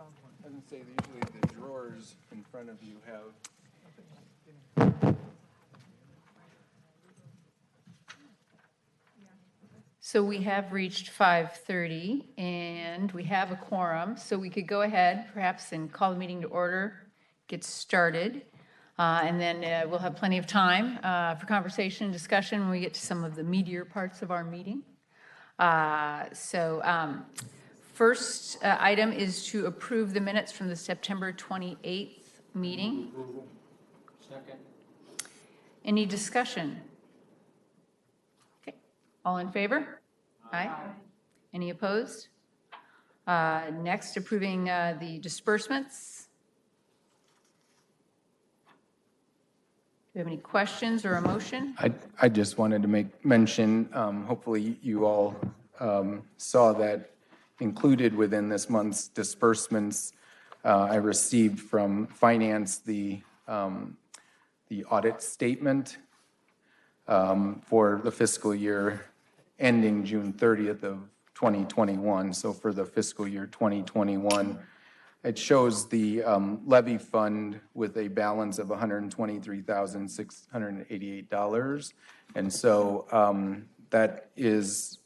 I was going to say, usually the drawers in front of you have. So we have reached 5:30, and we have a quorum, so we could go ahead perhaps and call the meeting to order, get started, and then we'll have plenty of time for conversation and discussion when we get to some of the meatier parts of our meeting. First item is to approve the minutes from the September 28th meeting. Second. Any discussion? Okay, all in favor? Aye. Any opposed? Next, approving the disbursements. Do you have any questions or a motion? I just wanted to make mention, hopefully you all saw that included within this month's disbursements, I received from Finance the audit statement for the fiscal year ending June 30th of 2021. So for the fiscal year 2021, it shows the levy fund with a balance of $123,688. And so that is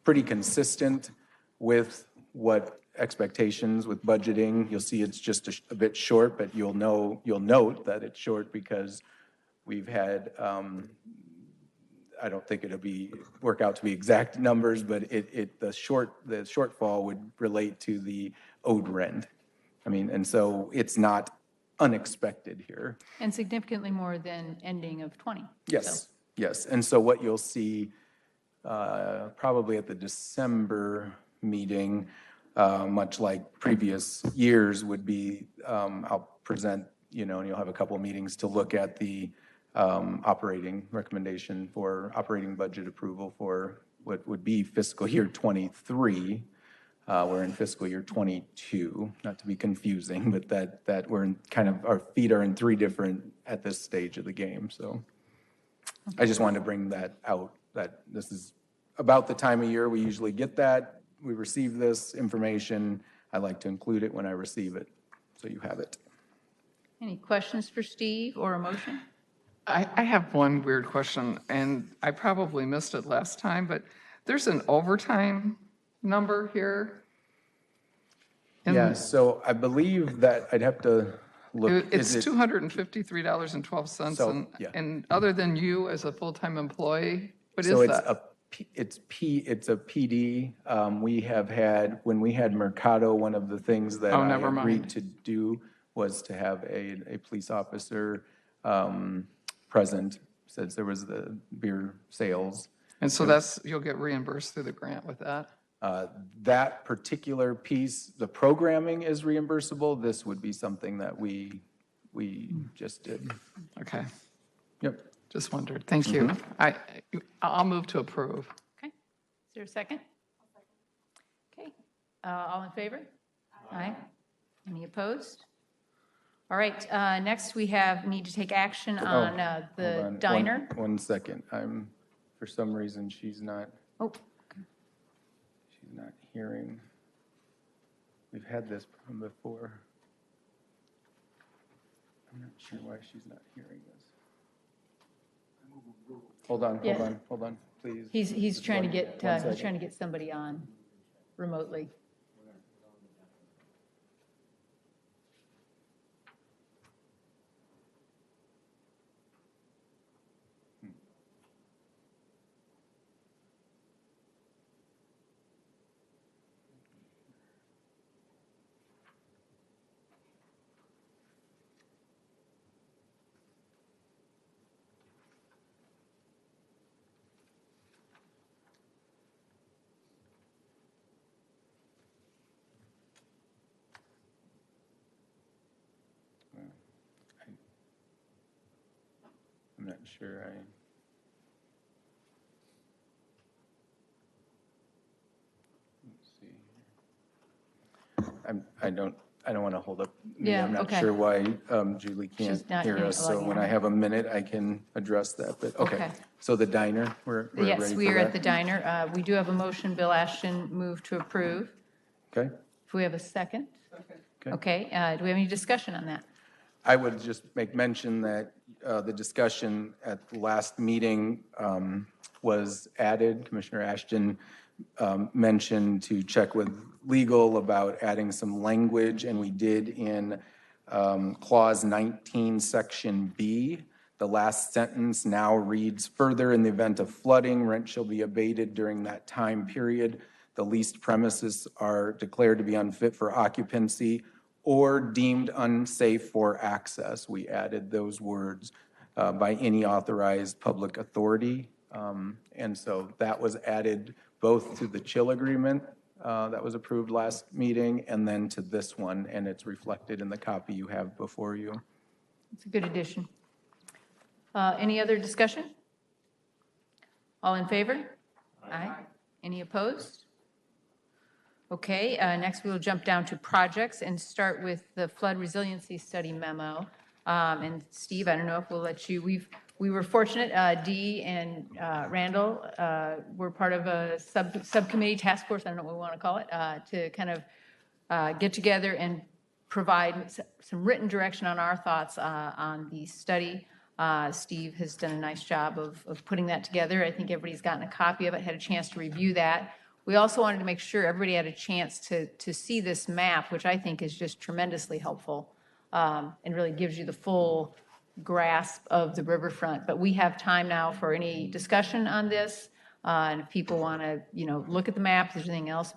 pretty consistent with what expectations with budgeting. You'll see it's just a bit short, but you'll note that it's short because we've had, I don't think it'll work out to be exact numbers, but the shortfall would relate to the owed rent. I mean, and so it's not unexpected here. And significantly more than ending of 20. Yes, yes. And so what you'll see probably at the December meeting, much like previous years, would be I'll present, and you'll have a couple of meetings to look at the operating recommendation for operating budget approval for what would be fiscal year 23. We're in fiscal year 22, not to be confusing, but that we're in our feet are in three different at this stage of the game. So I just wanted to bring that out, that this is about the time of year we usually get that. We receive this information. I like to include it when I receive it, so you have it. Any questions for Steve or a motion? I have one weird question, and I probably missed it last time, but there's an overtime number here. Yeah, so I believe that I'd have to look. It's $253.12, and other than you as a full-time employee, what is that? It's a PD. We have had, when we had Mercado, one of the things that I agreed to do was to have a police officer present, since there was the beer sales. And so you'll get reimbursed through the grant with that? That particular piece, the programming is reimbursable. This would be something that we just did. Okay. Yep. Just wondered. Thank you. I'll move to approve. Okay. Is there a second? Okay. All in favor? Aye. Any opposed? All right. Next, we need to take action on the diner. One second. For some reason, she's not. Oh. She's not hearing. We've had this problem before. I'm not sure why she's not hearing this. Hold on, please. He's trying to get somebody on remotely. I'm not sure let's see. I don't want to hold up. Yeah, I'm not okay. sure why Julie can't She's not hear us. So when I have a minute, I can address that. But okay. So the diner, we're ready Yes, for we are that? at the diner. We do have a motion. Bill Ashton moved to approve. Okay. If we have a second. Okay, do we have any discussion on that? I would just make mention that the discussion at the last meeting was added. Commissioner Ashton mentioned to check with legal about adding some language, and we did in Clause 19, Section B. The last sentence now reads, "Further, in the event of flooding, rent shall be abated during that time period. The leased premises are declared to be unfit for occupancy or deemed unsafe for access." We added those words by any authorized public authority. And so that was added both to the chill agreement that was approved last meeting and then to this one, and it's reflected in the copy you have before you. It's a good addition. Any other discussion? All in favor? Aye. Any opposed? Okay, next we will jump down to projects and start with the flood resiliency study memo. And Steve, I don't know if we'll let you, we were fortunate, Dee and Randall were part of a subcommittee task force, I don't know what we want to call it, to kind of get together and provide some written direction on our thoughts on the study. Steve has done a nice job of putting that together. I think everybody's gotten a copy of it, had a chance to review that. We also wanted to make sure everybody had a chance to see this map, which I think is just tremendously helpful and really gives you the full grasp of the riverfront. But we have time now for any discussion on this. And if people want to, look at the map, if there's anything else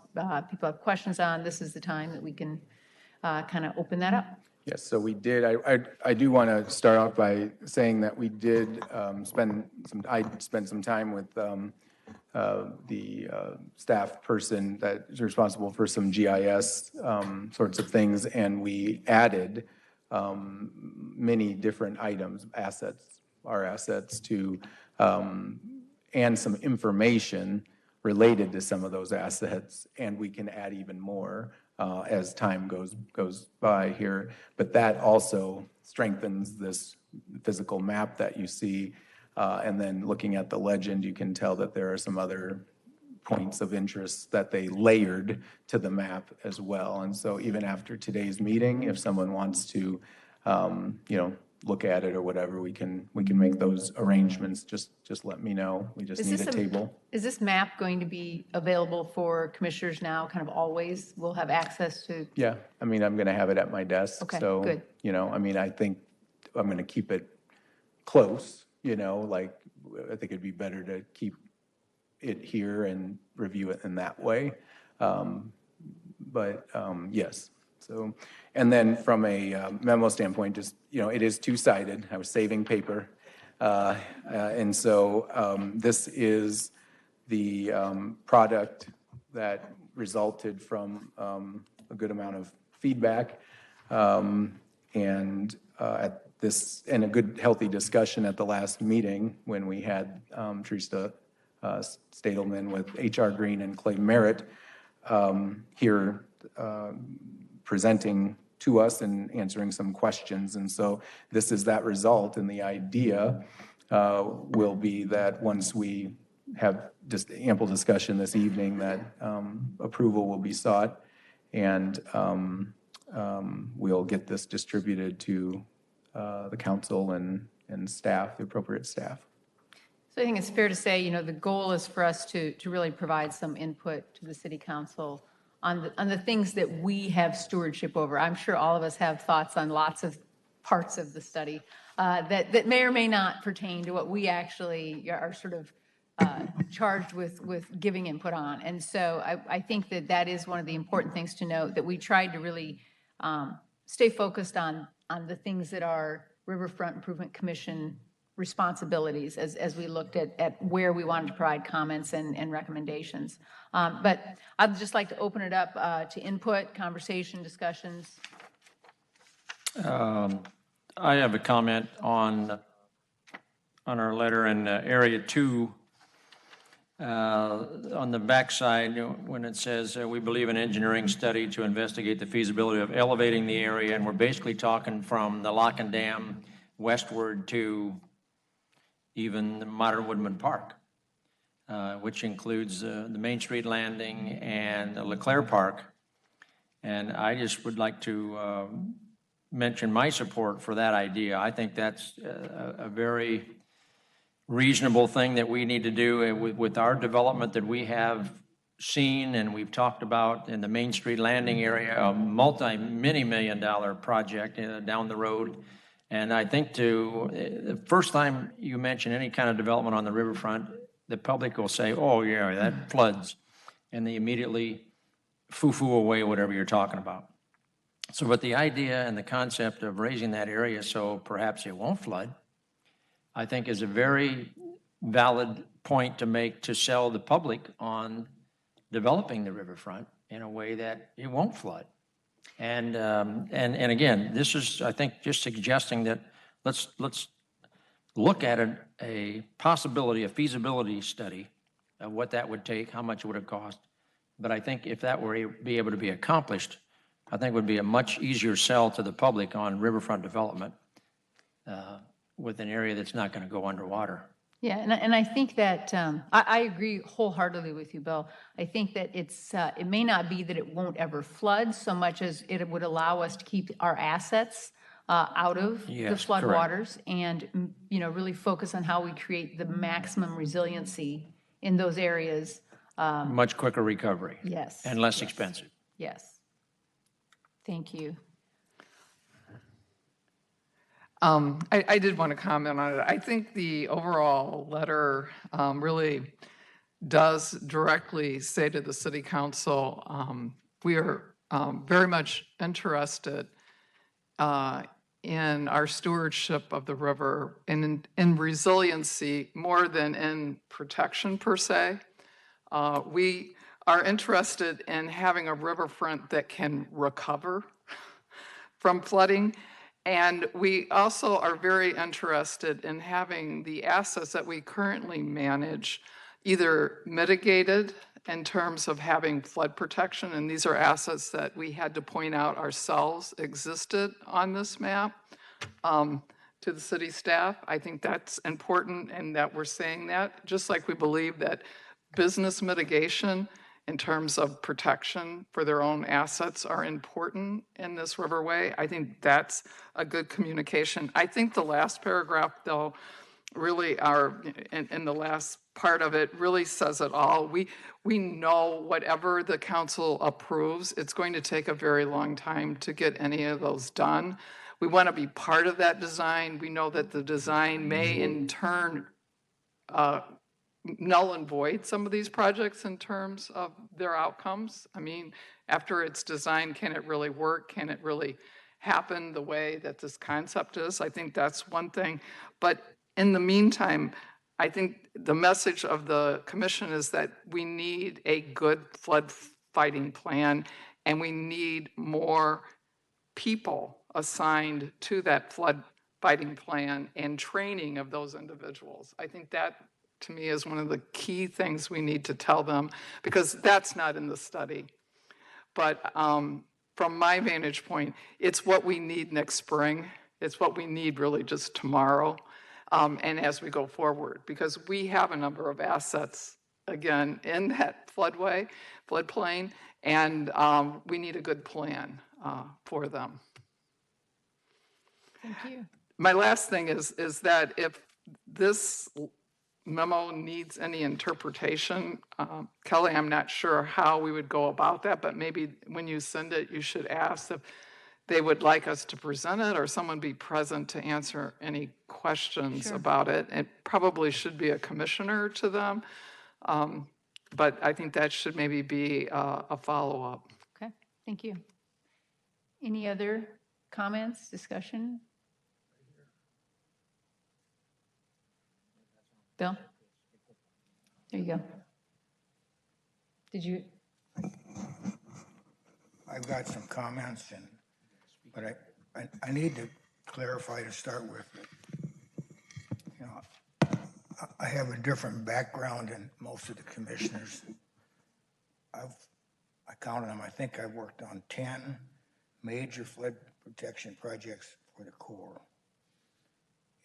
people have questions on, this is the time that we can kind of open that up. Yes, so we did. I do want to start off by saying that we did I spent some time with the staff person that is responsible for some GIS sorts of things, and we added many different items, our assets to, and some information related to some of those assets, and we can add even more as time goes by here. But that also strengthens this physical map that you see. And then looking at the legend, you can tell that there are some other points of interest that they layered to the map as well. And so even after today's meeting, if someone wants to, look at it or whatever, we can make those arrangements. Just let me know. We just need a table. Is this map going to be available for commissioners now, kind of always? We'll have access to? Yeah, I'm going to have it at my desk. Okay, so, good. I think I'm going to keep it close, I think it'd be better to keep it here and review it in that way. Yes. So, and then from a memo standpoint, just, it is two-sided. I was saving paper. And so this is the product that resulted from a good amount of feedback and a good, healthy discussion at the last meeting when we had Teresa Stadelman with H.R. Green and Clay Merritt here presenting to us and answering some questions. And so this is that result, and the idea will be that once we have just ample discussion this evening, that approval will be sought, and we'll get this distributed to the council and staff, the appropriate staff. So I think it's fair to say, the goal is for us to really provide some input to the city council on the things that we have stewardship over. I'm sure all of us have thoughts on lots of parts of the study that may or may not pertain to what we actually are sort of charged with giving input on. And so I think that is one of the important things to note, that we tried to really stay focused on the things that are Riverfront Improvement Commission responsibilities as we looked at where we wanted to provide comments and recommendations. But I'd just like to open it up to input, conversation, discussions. I have a comment on our letter in Area 2. On the backside, when it says, we believe an engineering study to investigate the feasibility of elevating the area, and we're basically talking from the Lock and Dam westward to even the modern Woodman Park, which includes the Main Street Landing and the LeClaire Park. And I just would like to mention my support for that idea. I think that's a very reasonable thing that we need to do with our development that we have seen and we've talked about in the Main Street Landing area, a many-million-dollar project down the road. And I think the first time you mention any kind of development on the riverfront, the public will say, oh, yeah, that floods. And they immediately foo-foo away whatever you're talking about. So, but the idea and the concept of raising that area so perhaps it won't flood, I think is a very valid point to make to sell the public on developing the riverfront in a way that it won't flood. And again, this is, I think, just suggesting that let's look at a possibility, a feasibility study of what that would take, how much it would have cost. But I think if that were to be able to be accomplished, I think it would be a much easier sell to the public on riverfront development with an area that's not going to go underwater. Yeah, and I think that, I agree wholeheartedly with you, Bill. I think that it may not be that it won't ever flood so much as it would allow us to keep our assets out of the Yes, flood correct. waters and, really focus on how we create the maximum resiliency in those areas. Much quicker recovery. Yes. And less yes, expensive. Yes. Thank you. I did want to comment on it. I think the overall letter really does directly say to the city council, we are very much interested in our stewardship of the river and in resiliency more than in protection per se. We are interested in having a riverfront that can recover from flooding. And we also are very interested in having the assets that we currently manage either mitigated in terms of having flood protection, and these are assets that we had to point out ourselves existed on this map to the city staff. I think that's important and that we're saying that, just like we believe that business mitigation in terms of protection for their own assets are important in this riverway. I think that's a good communication. I think the last paragraph, though, really in the last part of it really says it all. We know whatever the council approves, it's going to take a very long time to get any of those done. We want to be part of that design. We know that the design may in turn null and void some of these projects in terms of their outcomes. I mean, after it's designed, can it really work? Can it really happen the way that this concept is? I think that's one thing. But in the meantime, I think the message of the commission is that we need a good flood fighting plan and we need more people assigned to that flood fighting plan and training of those individuals. I think that to me is one of the key things we need to tell them because that's not in the study. But from my vantage point, it's what we need next spring. It's what we need really just tomorrow and as we go forward, because we have a number of assets, again, in that floodplain, and we need a good plan for them. Thank you. My last thing is that if this memo needs any interpretation, Kelly, I'm not sure how we would go about that, but maybe when you send it, you should ask if they would like us to present it or someone be present to answer any questions about it. It probably should be a commissioner to them, but I think that should maybe be a follow-up. Okay, thank you. Any other comments, discussion? Bill? There you go. Did you? I've got some comments, but I need to clarify to start with. You know, I have a different background than most of the commissioners. I counted them. I think I've worked on 10 major flood protection projects for the Corps.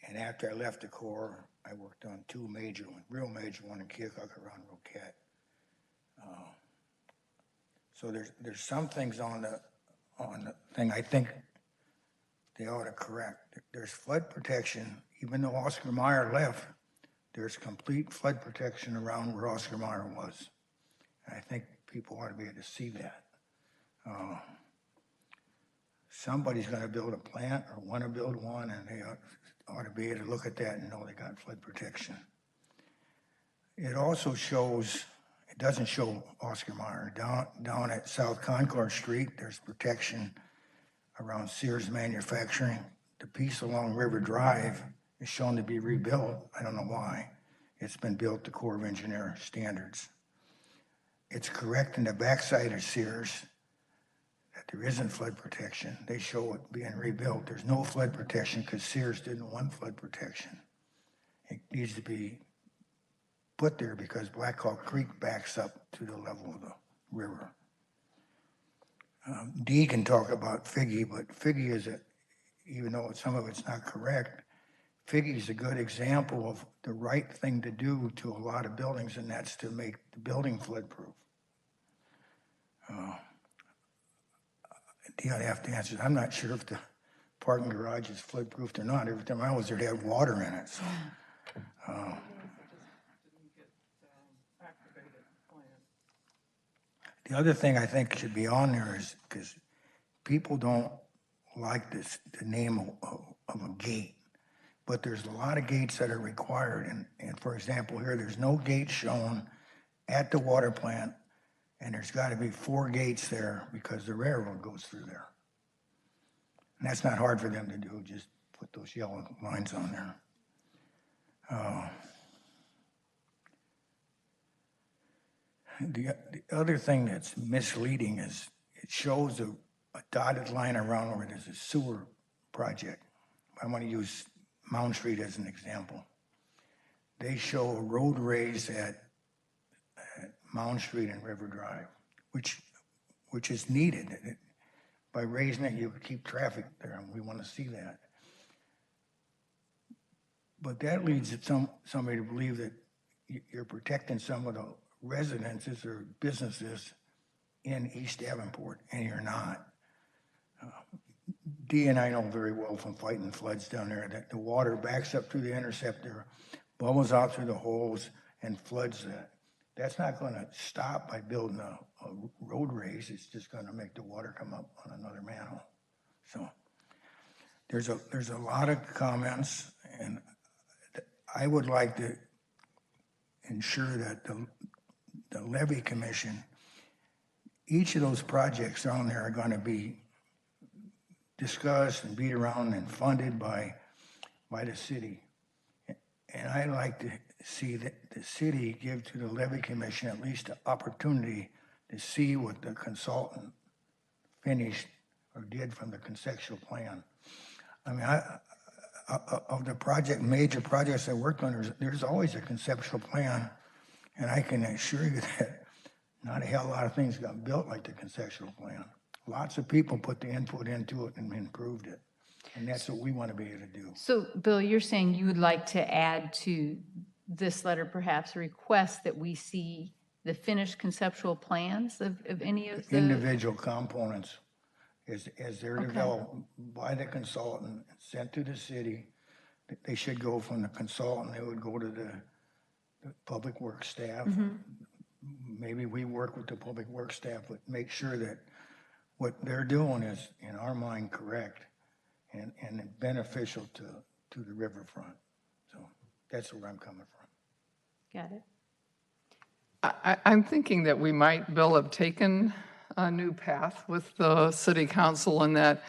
And after I left the Corps, I worked on 2 major ones, real major one in Keokuk around Roquette. So there's some things on the thing I think they ought to correct. There's flood protection, even though Oscar Mayer left, there's complete flood protection around where Oscar Mayer was. And I think people ought to be able to see that. Somebody's going to build a plant or want to build one, and they ought to be able to look at that and know they got flood protection. It also shows, it doesn't show Oscar Mayer. Down at South Concord Street, there's protection around Sears Manufacturing. The piece along River Drive is shown to be rebuilt. I don't know why. It's been built to Corps of Engineer standards. It's correct in the backside of Sears that there isn't flood protection. They show it being rebuilt. There's no flood protection because Sears didn't want flood protection. It needs to be put there because Black Hawk Creek backs up to the level of the river. Dee can talk about Figgy, but Figgy is even though some of it's not correct, Figgy is a good example of the right thing to do to a lot of buildings, and that's to make the building flood-proof. Dee, I'd have to answer. I'm not sure if the parking garage is flood-proofed or not. Every time I was there, they had water in it. So, the other thing I think should be on there is because people don't like the name of a gate, but there's a lot of gates that are required. And for example, here, there's no gate shown at the water plant, and there's got to be 4 gates there because the railroad goes through there. And that's not hard for them to do, just put those yellow lines on there. The other thing that's misleading is it shows a dotted line around where there's a sewer project. I want to use Mound Street as an example. They show a road raise at Mound Street and River Drive, which is needed. By raising it, you keep traffic there, and we want to see that. But that leads somebody to believe that you're protecting some of the residences or businesses in East Davenport, and you're not. Dee and I know very well from fighting floods down there that the water backs up through the interceptor, bubbles out through the holes, and floods that. That's not going to stop by building a road raise. It's just going to make the water come up on another manhole. So there's a lot of comments, and I would like to ensure that the levy commission, each of those projects on there are going to be discussed and beat around and funded by the city. And I'd like to see that the city give to the levy commission at least an opportunity to see what the consultant finished or did from the conceptual plan. I mean, of the major projects I worked on, there's always a conceptual plan, and I can assure you that not a hell lot of things got built like the conceptual plan. Lots of people put the input into it and improved it. And that's what we want to be able to do. So, Bill, you're saying you would like to add to this letter perhaps a request that we see the finished conceptual plans of any of the individual components as they're developed by the consultant, sent to the city. They should go from the consultant, they would go to the public works staff. Maybe we work with the public works staff, but make sure that what they're doing is, in our mind, correct and beneficial to the riverfront. So that's where I'm coming from. Got it. I'm thinking that we might, Bill, have taken a new path with the city council in that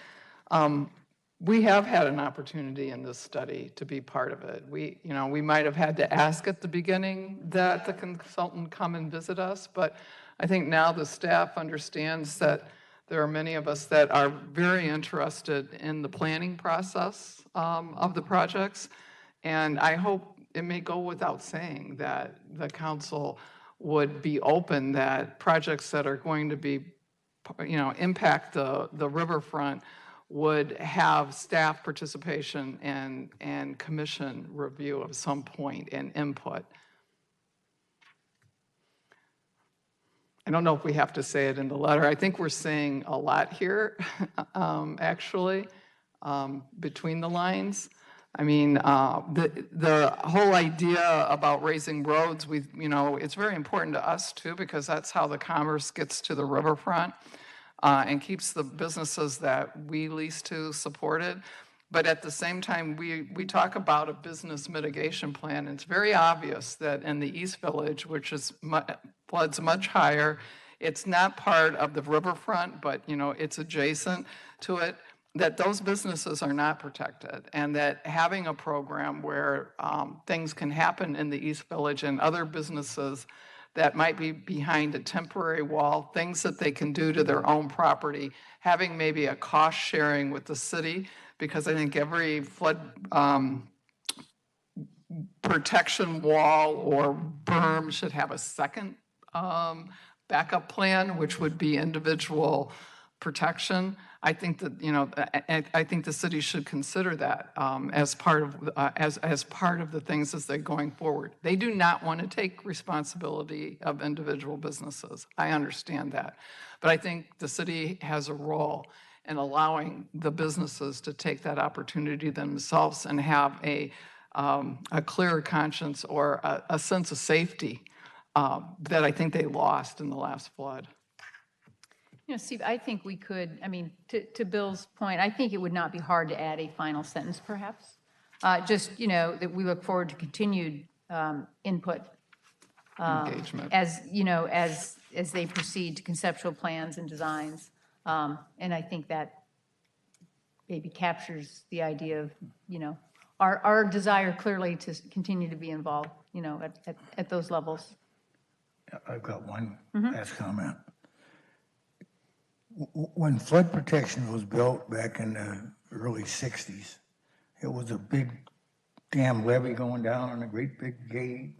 we have had an opportunity in this study to be part of it. We might have had to ask at the beginning that the consultant come and visit us, but I think now the staff understands that there are many of us that are very interested in the planning process of the projects, and I hope it may go without saying that the council would be open that projects that are going to be, impact the riverfront would have staff participation and commission review of some point and input. I don't know if we have to say it in the letter. I think we're saying a lot here, actually, between the lines. I mean, the whole idea about raising roads, it's very important to us too, because that's how the commerce gets to the riverfront and keeps the businesses that we lease to supported. But at the same time, we talk about a business mitigation plan. And it's very obvious that in the East Village, which is floods much higher, it's not part of the riverfront, but it's adjacent to it, that those businesses are not protected, and that having a program where things can happen in the East Village and other businesses that might be behind a temporary wall, things that they can do to their own property, having maybe a cost sharing with the city, because I think every flood protection wall or berm should have a second backup plan, which would be individual protection. I think that, I think the city should consider that as part of as part of the things as they're going forward. They do not want to take responsibility of individual businesses. I understand that. But I think the city has a role in allowing the businesses to take that opportunity themselves and have a clearer conscience or a sense of safety that I think they lost in the last flood. Steve, I think we could, I mean, to Bill's point, I think it would not be hard to add a final sentence, perhaps. Just, that we look forward to continued input. Engagement. As they proceed to conceptual plans and designs. And I think that maybe captures the idea of, our desire clearly to continue to be involved, at those levels. I've got one last comment. When flood protection was built back in the early 60s, it was a big dam levee going down on a great big gate.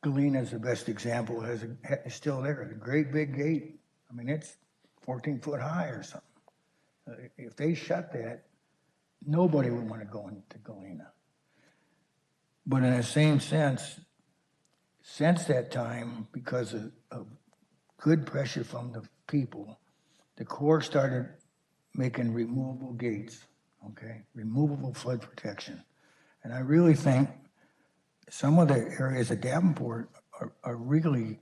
Galena is the best example. It's still there. The great big gate. I mean, it's 14 foot high or something. If they shut that, nobody would want to go into Galena. But in the same sense, since that time, because of good pressure from the people, the Corps started making removable gates, removable flood protection. And I really think some of the areas of Davenport are really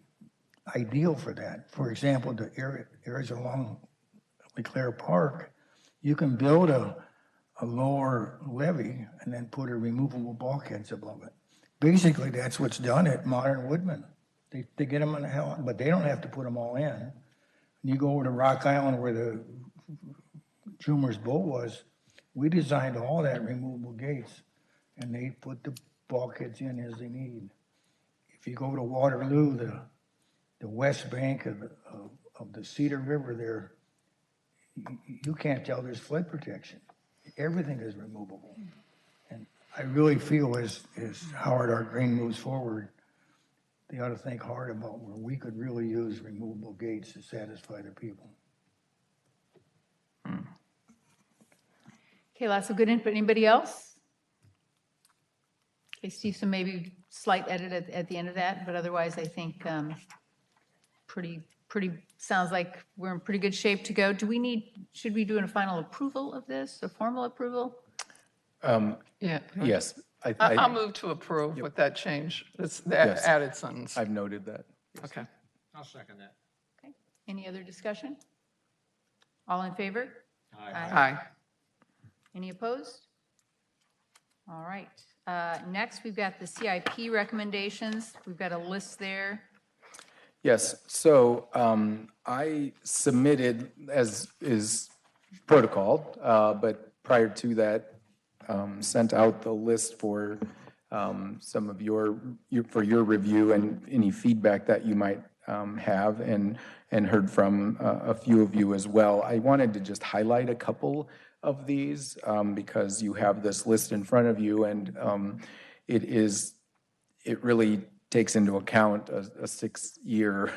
ideal for that. For example, the areas along LeClaire Park, you can build a lower levee and then put a removable bulkheads above it. Basically, that's what's done at Modern Woodman. They get them in the hell, but they don't have to put them all in. You go over to Rock Island where the Jumer's boat was, we designed all that removable gates, and they put the bulkheads in as they need. If you go to Waterloo, the west bank of the Cedar River there, you can't tell there's flood protection. Everything is removable. And I really feel as Howard R. Green moves forward, they ought to think hard about where we could really use removable gates to satisfy the people. Okay, lots of good input. Anybody else? Okay, Steve, so maybe slight edit at the end of that, but otherwise I think pretty sounds like we're in pretty good shape to go. Should we do a final approval of this, a formal approval? Yeah. Yes. I'll move to approve with that change. It's the Yes. added sentence. I've noted that. Okay. I'll second that. Okay, any other discussion? All in favor? Aye. Any opposed? All right. Next, we've got the CIP recommendations. We've got a list there. Yes, so I submitted, as is protocol, but prior to that, sent out the list for some of your review and any feedback that you might have, and heard from a few of you as well. I wanted to just highlight a couple of these because you have this list in front of you, and it really takes into account a 6-year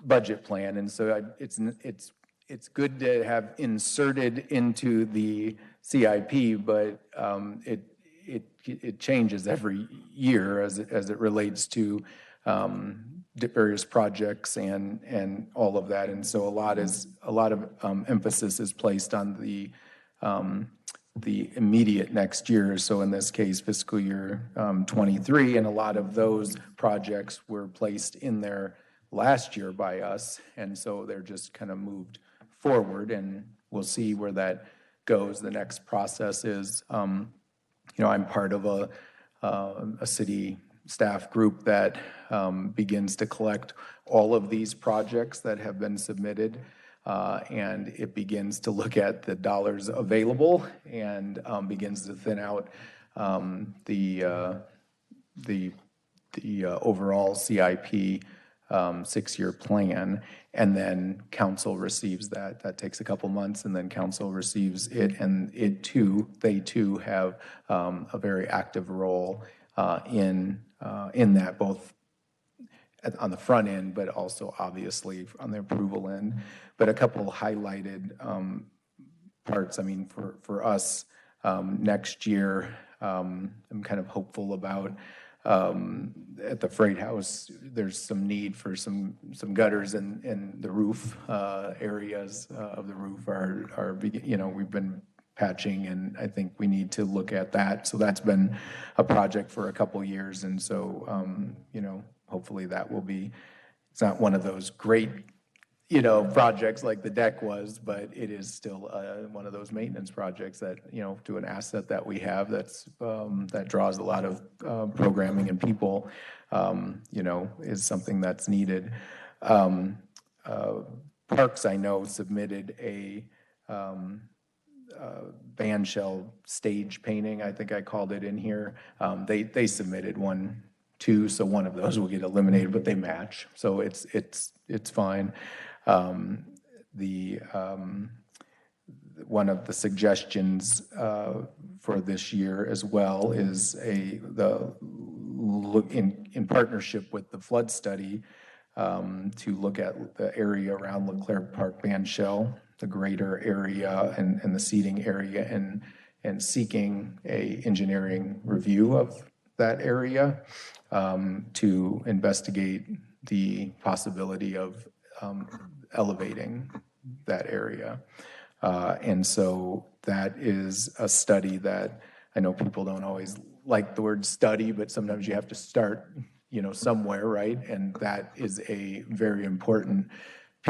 budget plan, and so it's good to have inserted into the CIP, but it changes every year as it relates to various projects and all of that. And so a lot of emphasis is placed on the immediate next year. So in this case, fiscal year 23, and a lot of those projects were placed in there last year by us. And so they're just kind of moved forward, and we'll see where that goes. The next process is, I'm part of a city staff group that begins to collect all of these projects that have been submitted, and it begins to look at the dollars available and begins to thin out the overall CIP 6-year plan, and then council receives that. That takes a couple months, and then council receives it, and they too have a very active role in that, both on the front end, but also obviously on the approval end. But a couple highlighted parts, I mean, for us, next year, I'm kind of hopeful about, at the Freight House, there's some need for some gutters in the roof, areas of the roof are, we've been patching, and I think we need to look at that. So that's been a project for a couple years, and so, hopefully that will be, it's not one of those great, projects like the deck was, but it is still one of those maintenance projects that, to an asset that we have that draws a lot of programming and people, is something that's needed. Parks, I know, submitted a band shell stage painting, I think I called it in here. They submitted two, so one of those will get eliminated, but they match, so it's fine. One of the suggestions for this year as well is in partnership with the flood study, to look at the area around Leclerc Park band shell, the greater area and the seating area, and seeking a engineering review of that area, to investigate the possibility of elevating that area. And so that is a study that I know people don't always like the word study, but sometimes you have to start, somewhere, right? And that is a very important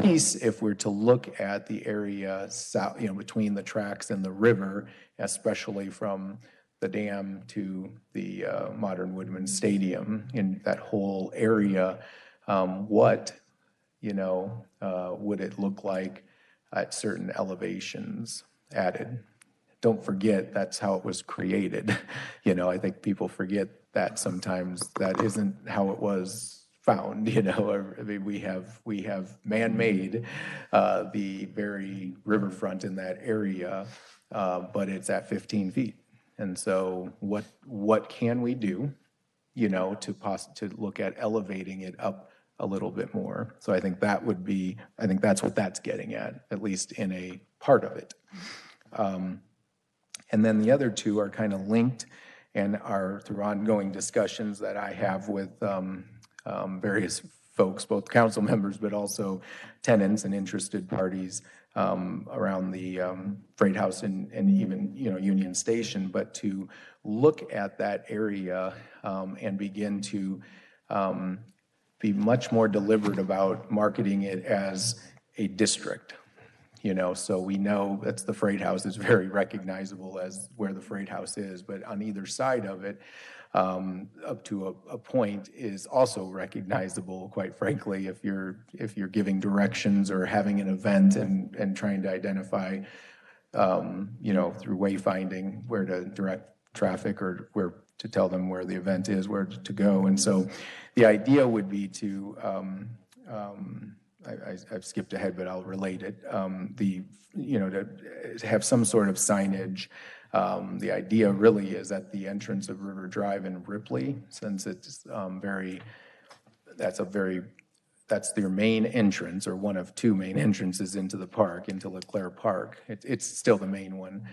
piece if we're to look at the area south, between the tracks and the river, especially from the dam to the modern Woodman Stadium, in that whole area. What would it look like at certain elevations added? Don't forget, that's how it was created. I think people forget that sometimes. That isn't how it was found. I mean, we have man-made the very riverfront in that area, but it's at 15 feet. And so what can we do, to look at elevating it up a little bit more? So I think that's what that's getting at least in a part of it. And then the other two are kind of linked and are through ongoing discussions that I have with various folks, both council members, but also tenants and interested parties around the Freight House and even, Union Station, but to look at that area and begin to be much more deliberate about marketing it as a district. So we know that's the Freight House is very recognizable as where the Freight House is, but on either side of it, up to a point, is also recognizable, quite frankly, if you're giving directions or having an event and trying to identify, through wayfinding where to direct traffic or where to tell them where the event is, where to go. And so the idea would be to, I've skipped ahead, but I'll relate it. To have some sort of signage. The idea really is at the entrance of River Drive in Ripley, since it's that's their main entrance, or one of two main entrances into the park, into Leclerc Park. It's still the main one,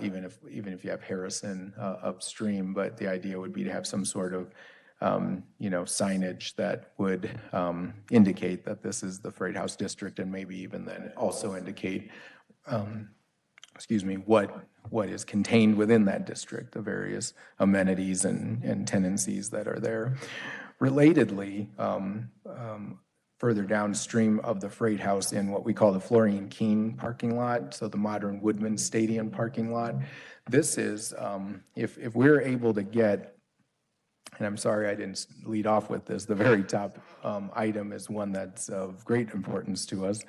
even if you have Harrison upstream. But the idea would be to have some sort of signage that would indicate that this is the Freight House District, and maybe even then also indicate, what is contained within that district, the various amenities and tenancies that are there. Relatedly, further downstream of the Freight House in what we call the Florian Keene parking lot, so the modern Woodman Stadium parking lot, this is, if we're able to get, and I'm sorry I didn't lead off with this, the very top item is one that's of great importance to us.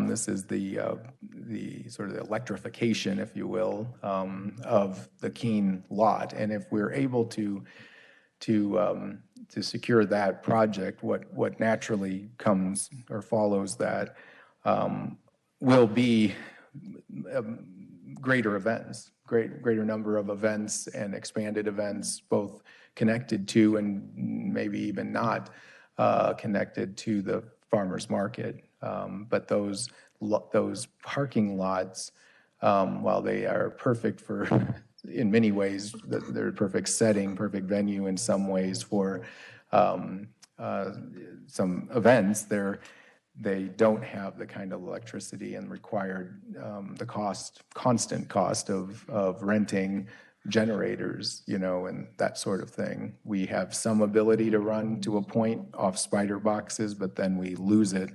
This is the sort of the electrification, if you will, of the Keene lot. And if we're able to secure that project, what naturally comes or follows that will be greater events, greater number of events and expanded events, both connected to and maybe even not connected to the farmers market. But those parking lots, while they are perfect for, in many ways, they're a perfect setting, perfect venue in some ways for some events, they don't have the kind of electricity and required constant cost of renting generators, and that sort of thing. We have some ability to run to a point off spider boxes, but then we lose it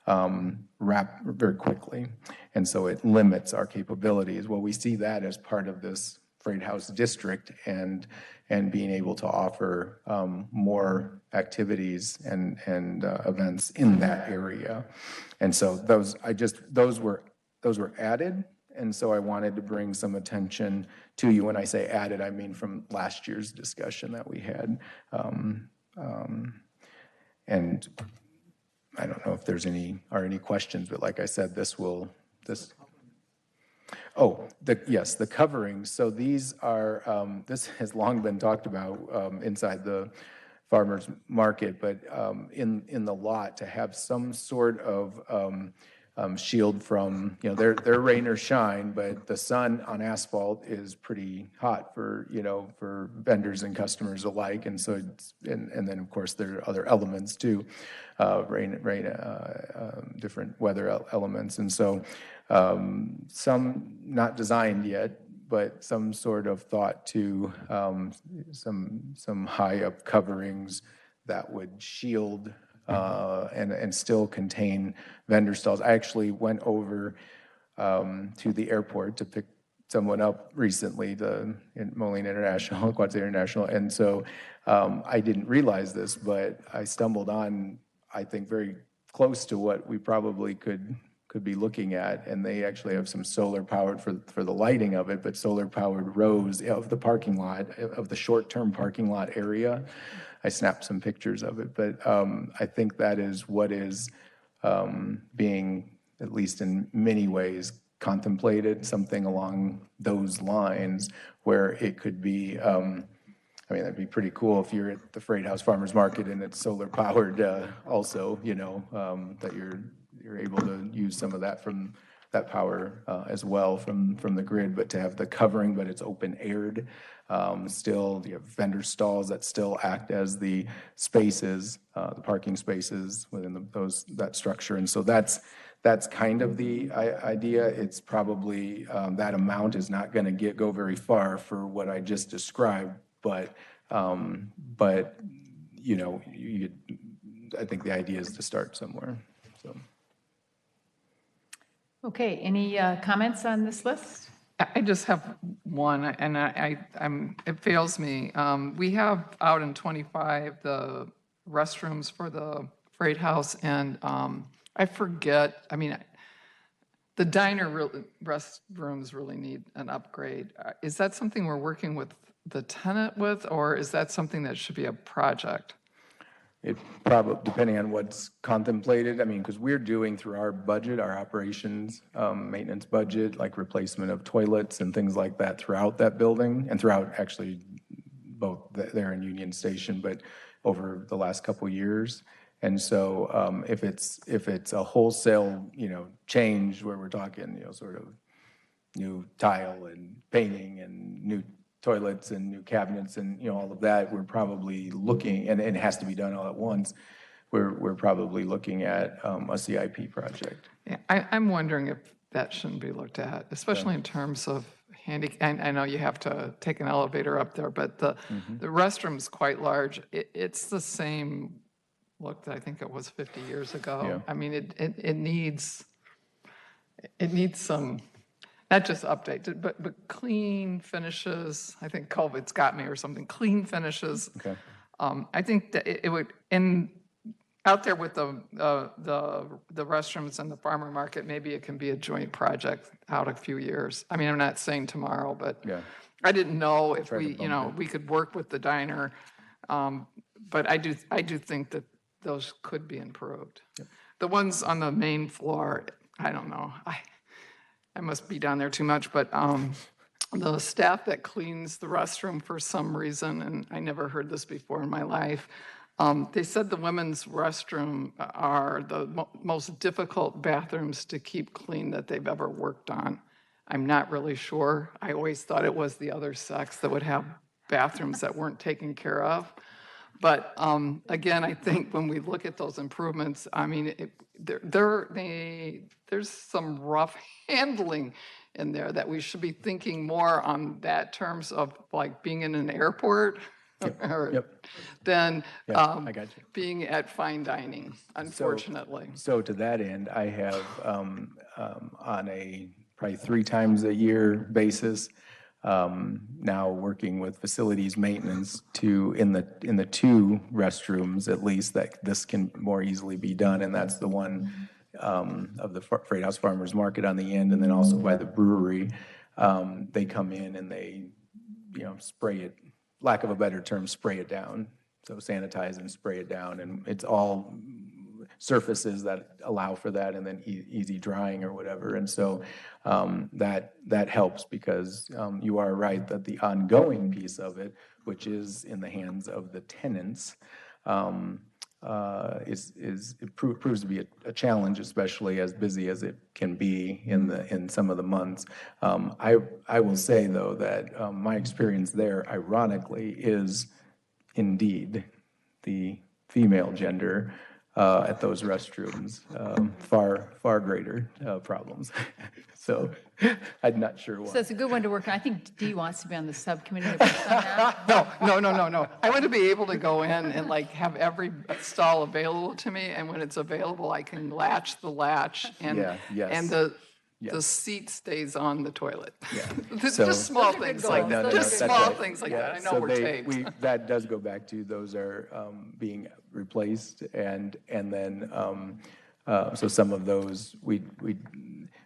very quickly. And so it limits our capabilities. Well, we see that as part of this Freight House District and being able to offer more activities and events in that area. And so those were added. And so I wanted to bring some attention to you. When I say added, I mean from last year's discussion that we had. And I don't know if there's any questions, but like I said, the coverings. So these are, this has long been talked about inside the farmers market, but in the lot, to have some sort of shield from, their rain or shine, but the sun on asphalt is pretty hot for vendors and customers alike. And so, and then of course there are other elements too, different weather elements. And so some not designed yet, but some sort of thought to some high up coverings that would shield and still contain vendor stalls. I actually went over to the airport to pick someone up recently, in Moline International, Quad City International, and so I didn't realize this, but I stumbled on, I think, very close to what we probably could be looking at, and they actually have some solar powered for the lighting of it, but solar powered rows of the parking lot, of the short-term parking lot area. I snapped some pictures of it, but I think that is what is being, at least in many ways, contemplated, something along those lines, where it could be, that'd be pretty cool if you're at the Freight House Farmers Market and it's solar powered also, that you're able to use some of that from that power as well from the grid, but to have the covering, but it's open aired. Still, you have vendor stalls that still act as the spaces, the parking spaces within that structure. And so that's kind of the idea. It's probably, that amount is not going to go very far for what I just described, but I think the idea is to start somewhere. So. Okay, any comments on this list? I just have one, and it fails me. We have out in 25 the restrooms for the Freight House, and I forget, the diner restrooms really need an upgrade. Is that something we're working with the tenant with, or is that something that should be a project? It probably, depending on what's contemplated, because we're doing through our budget, our operations, maintenance budget, like replacement of toilets and things like that throughout that building, and throughout actually both there in Union Station, but over the last couple years. And so if it's a wholesale, change where we're talking, sort of new tile and painting and new toilets and new cabinets and, all of that, we're probably looking, and it has to be done all at once, we're probably looking at a CIP project. Yeah, I'm wondering if that shouldn't be looked at, especially in terms of I know you have to take an elevator up there, but the restroom's quite large. It's the same look that I think it was 50 years ago. Yeah. I mean, it needs some, not just updated, but clean finishes. I think COVID's got me or something, clean finishes. Okay. I think that it would, and out there with the restrooms and the farmer market, maybe it can be a joint project out a few years. I mean, I'm not saying tomorrow, but Yeah. I didn't know if Try to we, bump we could work with the diner. But I do think that those could be improved. The ones on the main floor, I don't know. I must be down there too much, but the staff that cleans the restroom for some reason, and I never heard this before in my life, they said the women's restroom are the most difficult bathrooms to keep clean that they've ever worked on. I'm not really sure. I always thought it was the other sex that would have bathrooms that weren't taken care of. But again, I think when we look at those improvements, I mean, there's some rough handling in there that we should be thinking more on that terms of like being in an airport than I got you. being at fine dining, unfortunately. So to that end, I have, on a probably 3 times a year basis, now working with facilities maintenance in the 2 restrooms at least that this can more easily be done, and that's the one of the Freight House Farmers Market on the end, and then also by the brewery. They come in and they, spray it, lack of a better term, spray it down. So sanitize and spray it down, and it's all surfaces that allow for that, and then easy drying or whatever. And so that helps because you are right that the ongoing piece of it, which is in the hands of the tenants, proves to be a challenge, especially as busy as it can be in some of the months. I will say though that my experience there, ironically, is indeed the female gender at those restrooms, far greater problems. So I'm not sure why. So it's a good one to work on. I think Dee wants to be on the subcommittee that works on that. No. I want to be able to go in and like have every stall available to me, and when it's available, I can latch the latch, and the seat stays on the toilet. Yeah. Just small things like that. Just small things like that. I know we're taped. That does go back to those are being replaced, and then so some of those we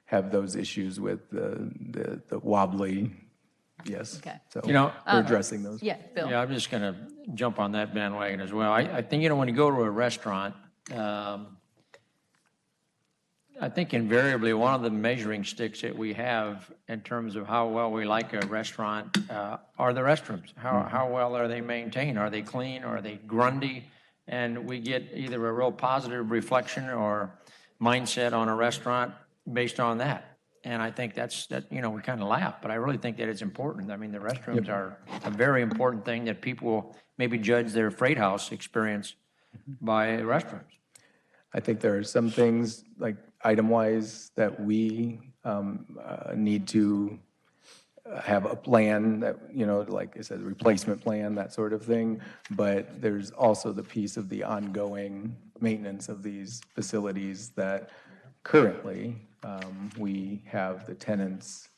have those issues with the wobbly. Yes. Okay. So we're addressing those. Yeah, Bill. Yeah, I'm just going to jump on that bandwagon as well. I think, when you go to a restaurant, I think invariably one of the measuring sticks that we have in terms of how well we like a restaurant are the restrooms. How well are they maintained? Are they clean? Are they grundy? And we get either a real positive reflection or mindset on a restaurant based on that. And I think that we kind of laugh, but I really think that it's important. I mean, the restrooms are a very important thing that people maybe judge their freight house experience by restrooms. I think there are some things like item-wise that we need to have a plan that, like I said, replacement plan, that sort of thing. But there's also the piece of the ongoing maintenance of these facilities that currently we have the tenants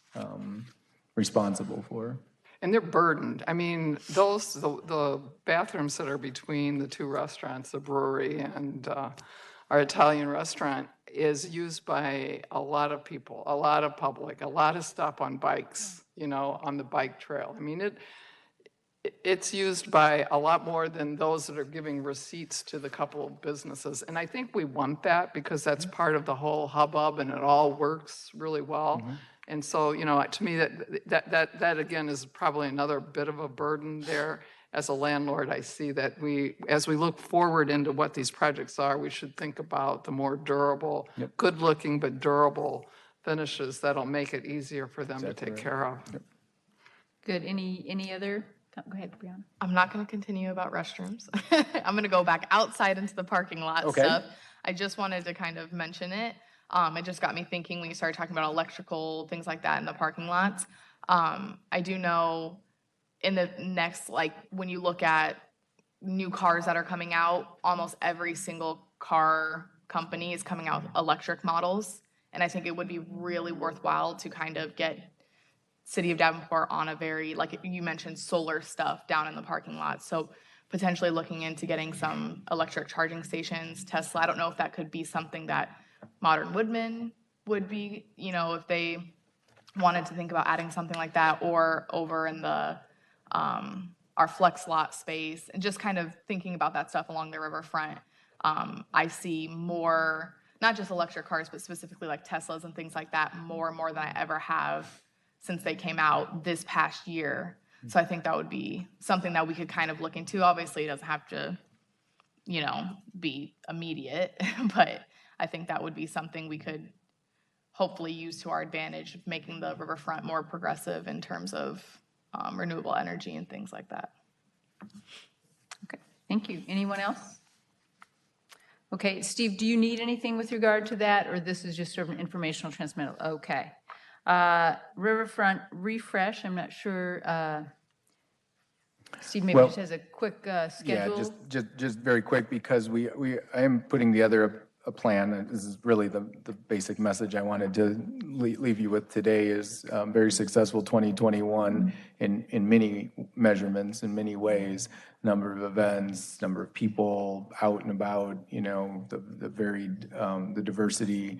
responsible for. And they're burdened. I mean, the bathrooms that are between the 2 restaurants, the brewery and our Italian restaurant, is used by a lot of people, a lot of public, a lot of stop on bikes, on the bike trail. I mean, it's used by a lot more than those that are giving receipts to the couple of businesses. And I think we want that because that's part of the whole hubbub and it all works really well. And so, to me, that again is probably another bit of a burden there. As a landlord, I see that as we look forward into what these projects are, we should think about the more durable, good-looking but durable finishes that'll make it easier for them to take care of. Good. Any other? Go ahead, Brianna. I'm not going to continue about restrooms. I'm going to go back outside into the parking lot Okay. stuff. I just wanted to kind of mention it. It just got me thinking when you started talking about electrical, things like that in the parking lots. I do know in the next, like, when you look at new cars that are coming out, almost every single car company is coming out with electric models. And I think it would be really worthwhile to kind of get City of Davenport on a very, like you mentioned, solar stuff down in the parking lot. So potentially looking into getting some electric charging stations, Tesla. I don't know if that could be something that Modern Woodman would be, if they wanted to think about adding something like that, or over in the our flex lot space, and just kind of thinking about that stuff along the riverfront. I see more, not just electric cars, but specifically like Teslas and things like that, more and more than I ever have since they came out this past year. So I think that would be something that we could kind of look into. Obviously, it doesn't have to, be immediate, but I think that would be something we could hopefully use to our advantage, making the riverfront more progressive in terms of renewable energy and things like that. Okay, thank you. Anyone else? Okay, Steve, do you need anything with regard to that, or this is just sort of an informational transmittal? Okay. Riverfront Refresh, I'm not sure. Steve maybe Well, just has a quick Yeah, schedule. just very quick, because I am putting together a plan, and this is really the basic message I wanted to leave you with today is very successful 2021 in many measurements, in many ways, number of events, number of people out and about, the varied, the diversity,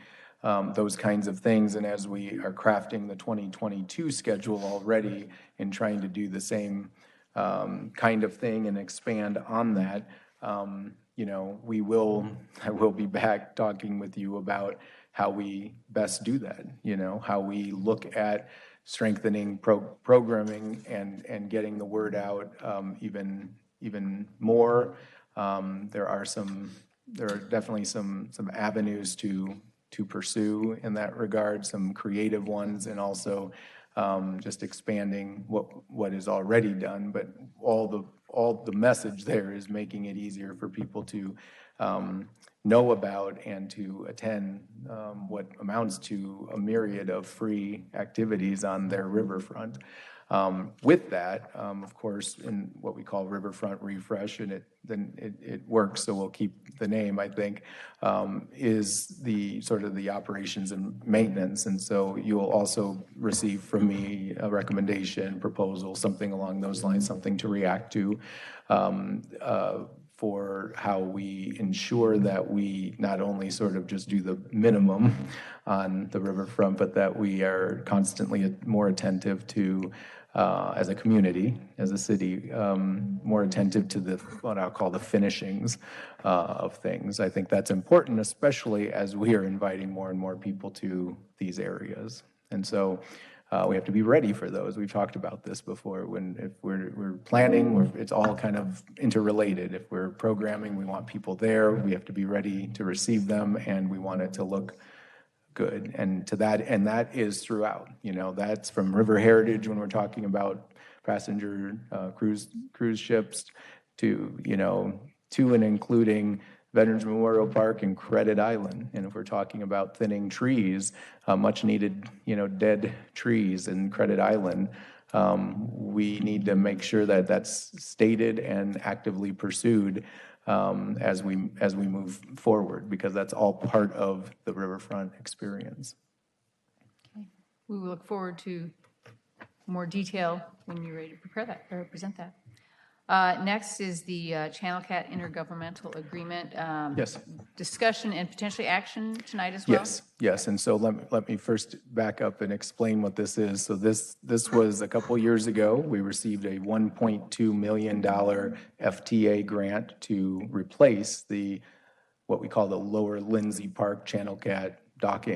those kinds of things. And as we are crafting the 2022 schedule already and trying to do the same kind of thing and expand on that, I will be back talking with you about how we best do that, how we look at strengthening programming and getting the word out even more. There are definitely some avenues to pursue in that regard, some creative ones, and also just expanding what is already done. But all the message there is making it easier for people to know about and to attend what amounts to a myriad of free activities on their riverfront. With that, of course, in what we call Riverfront Refresh, and it works, so we'll keep the name, I think, is the sort of the operations and maintenance. And so you will also receive from me a recommendation, proposal, something along those lines, something to react to, for how we ensure that we not only sort of just do the minimum on the riverfront, but that we are constantly more attentive to, as a community, as a city, more attentive to what I'll call the finishings of things. I think that's important, especially as we are inviting more and more people to these areas. And so we have to be ready for those. We've talked about this before. If we're planning, it's all kind of interrelated. If we're programming, we want people there. We have to be ready to receive them, and we want it to look good. And that is throughout. That's from River Heritage when we're talking about passenger cruise ships to and including Veterans Memorial Park and Credit Island. And if we're talking about thinning trees, much needed, dead trees in Credit Island, we need to make sure that that's stated and actively pursued as we move forward, because that's all part of the riverfront experience. Okay. We will look forward to more detail when you're ready to prepare that or present that. Next is the Channel Cat Intergovernmental Agreement. Yes. Discussion and potentially action tonight as well? Yes, and so let me first back up and explain what this is. So this was a couple years ago. We received a $1.2 million FTA grant to replace what we call the Lower Lindsay Park Channel Cat dock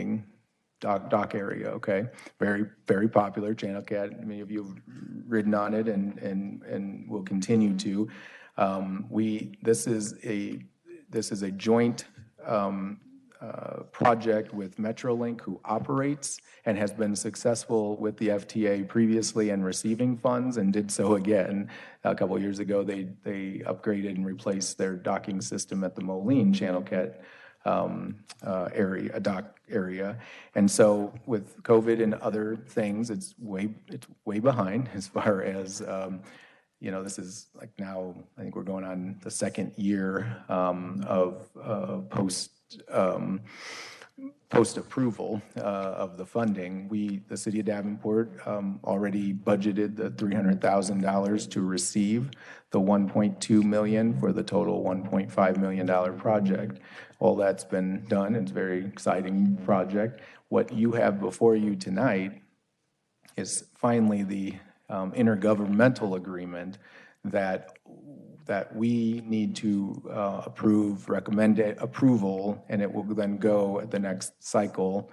area, okay? Very, very popular Channel Cat. Many of you have ridden on it and will continue to. This is a joint project with Metrolink, who operates and has been successful with the FTA previously in receiving funds and did so again. A couple of years ago, they upgraded and replaced their docking system at the Moline Channel Cat dock area. And so with COVID and other things, it's way behind as far as, this is like now, I think we're going on the second year of post-approval of the funding. The city of Davenport already budgeted the $300,000 to receive the $1.2 million for the total $1.5 million project. All that's been done. It's a very exciting project. What you have before you tonight is finally the intergovernmental agreement that we need to recommend approval, and it will then go at the next cycle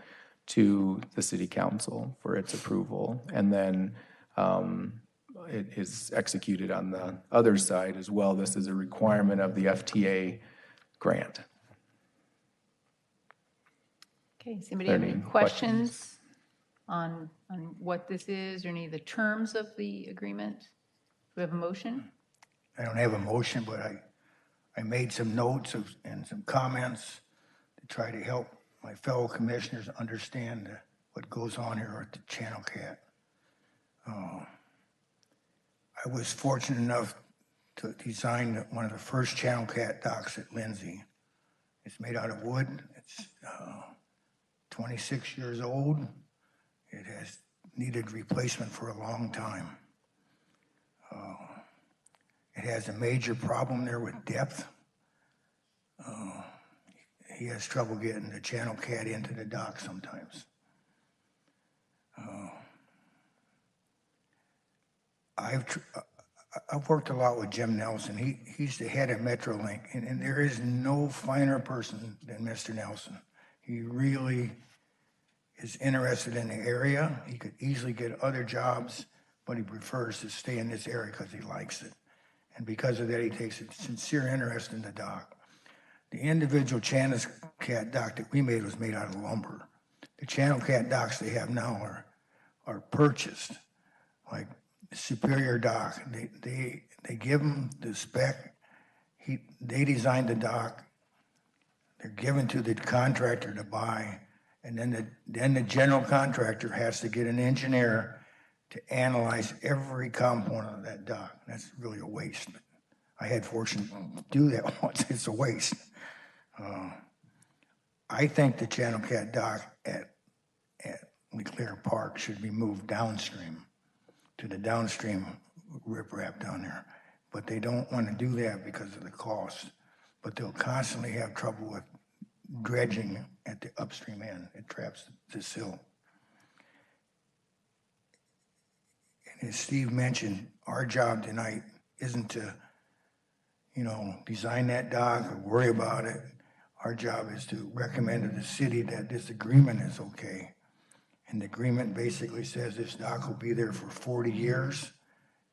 to the city council for its approval. And then it is executed on the other side as well. This is a requirement of the FTA grant. Okay, does anybody have any questions on what this is or any of the terms of the agreement? Do we have a motion? I don't have a motion, but I made some notes and some comments to try to help my fellow commissioners understand what goes on here at the Channel Cat. I was fortunate enough to design one of the first Channel Cat docks at Lindsay. It's made out of wood. It's 26 years old. It has needed replacement for a long time. It has a major problem there with depth. He has trouble getting the Channel Cat into the dock sometimes. I've worked a lot with Jim Nelson. He's the head of Metrolink, and there is no finer person than Mr. Nelson. He really is interested in the area. He could easily get other jobs, but he prefers to stay in this area because he likes it. And because of that, he takes a sincere interest in the dock. The individual Channel Cat dock that we made was made out of lumber. The Channel Cat docks they have now are purchased, like Superior Dock. They give them the spec. They designed the dock. They're given to the contractor to buy, and then the general contractor has to get an engineer to analyze every component of that dock. That's really a waste. I had fortune to do that once. It's a waste. I think the Channel Cat dock at LeClaire Park should be moved downstream to the downstream riprap down there. But they don't want to do that because of the cost. But they'll constantly have trouble with dredging at the upstream end. It traps the sill. And as Steve mentioned, our job tonight isn't to, design that dock or worry about it. Our job is to recommend to the city that this agreement is okay. And the agreement basically says this dock will be there for 40 years,